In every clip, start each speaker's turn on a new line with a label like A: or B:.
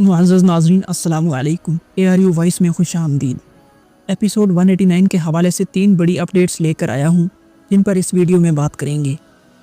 A: मुअज़्ज़ज़ नाज़रीन अस्सलामु अलैकुम। ARU वॉइस में खुश आमदीद। एपिसोड 189 के हवाले से 3 बड़ी अपडेट्स लेकर आया हूँ जिन पर इस वीडियो में बात करेंगे।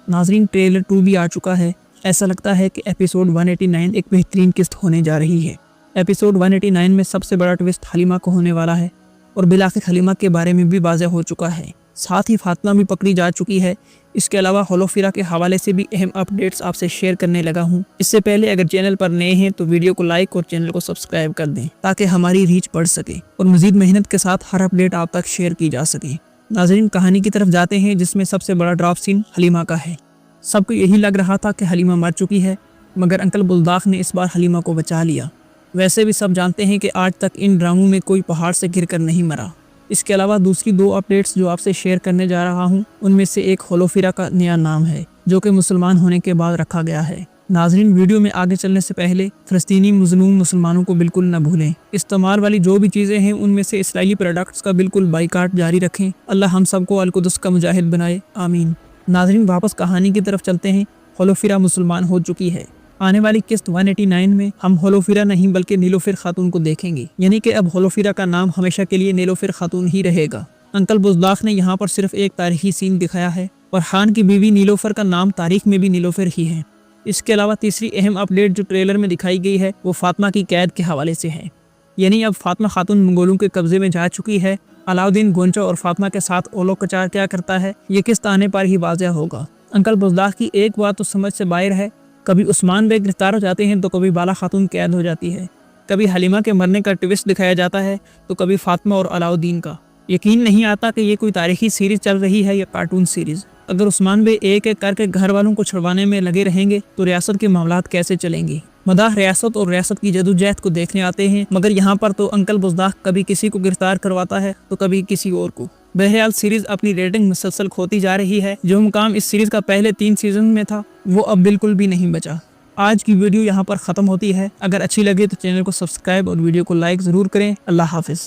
A: नाज़रीन, ट्रेलर 2 भी आ चुका है। ऐसा लगता है कि एपिसोड 189 एक बेहतरीन किस्त होने जा रही है। एपिसोड 189 में सबसे बड़ा ट्विस्ट हलीमा को होने वाला है और बिलाखिर हलीमा के बारे में भी वाज़ेह हो चुका है। साथ ही फातिमा भी पकड़ी जा चुकी है। इसके अलावा होलोफिरा के हवाले से भी अहम अपडेट्स आपसे शेयर करने लगा हूँ। इससे पहले अगर चैनल पर नए हैं तो वीडियो को लाइक और चैनल को सब्सक्राइब कर दें ताकि हमारी रीच बढ़ सके और मजीद मेहनत के साथ हर अपडेट आप तक शेयर की जा सके। नाज़रीन, कहानी की तरफ जाते हैं जिसमें सबसे बड़ा ड्रॉप सीन हलीमा का है। सबको यही लग रहा था कि हलीमा मर चुकी है, मगर अंकल बुल्दाख ने इस बार हलीमा को बचा लिया। वैसे भी सब जानते हैं कि आज तक इन ड्रामों में कोई पहाड़ से गिर कर नहीं मरा। इसके अलावा दूसरी 2 अपडेट्स जो आपसे शेयर करने जा रहा हूँ उनमें से एक होलोफिरा का नया नाम है जो कि मुसलमान होने के बाद रखा गया है। नाज़रीन, वीडियो में आगे चलने से पहले फ़लस्तीनी मज़लूम मुसलमानों को बिल्कुल न भूलें। इस्तेमाल वाली जो भी चीज़ें हैं उनमें से इसराइली प्रोडक्ट्स का बिल्कुल बाइकाट जारी रखें। अल्लाह हम सबको अल-कुद्स का मुजाहिद बनाए, आमीन। नाज़रीन, वापस कहानी की तरफ चलते हैं। होलोफिरा मुसलमान हो चुकी है। आने वाली किस्त 189 में हम होलोफिरा नहीं बल्कि नीलोफिर खातून को देखेंगे, यानी कि अब होलोफिरा का नाम हमेशा के लिए नीलोफिर खातून ही रहेगा। अंकल बुल्दाख ने यहाँ पर सिर्फ एक तारीखी सीन दिखाया है और खान की बीवी नीलोफर का नाम तारीख में भी नीलोफिर ही है। इसके अलावा तीसरी अहम अपडेट जो ट्रेलर में दिखाई गई है वो फातिमा की कैद के हवाले से है, यानी अब फातिमा खातून मंगोलों के कब्जे में जा चुकी है। अलाउद्दीन गोंचा और फातिमा के साथ ओलो कचार क्या करता है ये किस्त आने पर ही वाज़ेह होगा। अंकल बुल्दाख की एक बात तो समझ से बाहर है, कभी उस्मान बेग गिरफ्तार हो जाते हैं तो कभी बाला खातून कैद हो जाती है, कभी हलीमा के मरने का ट्विस्ट दिखाया जाता है तो कभी फातिमा और अलाउद्दीन का। यकीन नहीं आता कि ये कोई तारीखी सीरीज़ चल रही है या कार्टून सीरीज़। अगर उस्मान बेग एक एक करके घर वालों को छुड़वाने में लगे रहेंगे तो रियासत के मामलात कैसे चलेंगे। मदाह रियासत और रियासत की जदोजहद को देखने आते हैं, मगर यहाँ पर तो अंकल बुल्दाख कभी किसी को गिरफ्तार करवाता है तो कभी किसी और को। बहरहाल सीरीज अपनी रेटिंग मुसलसल खोती जा रही है। जो मुकाम इस सीरीज का पहले 3 सीजन में था वो अब बिल्कुल भी नहीं बचा। आज की वीडियो यहाँ पर ख़त्म होती है। अगर अच्छी लगे तो चैनल को सब्सक्राइब और वीडियो को लाइक ज़रूर करें। अल्लाह हाफिज़।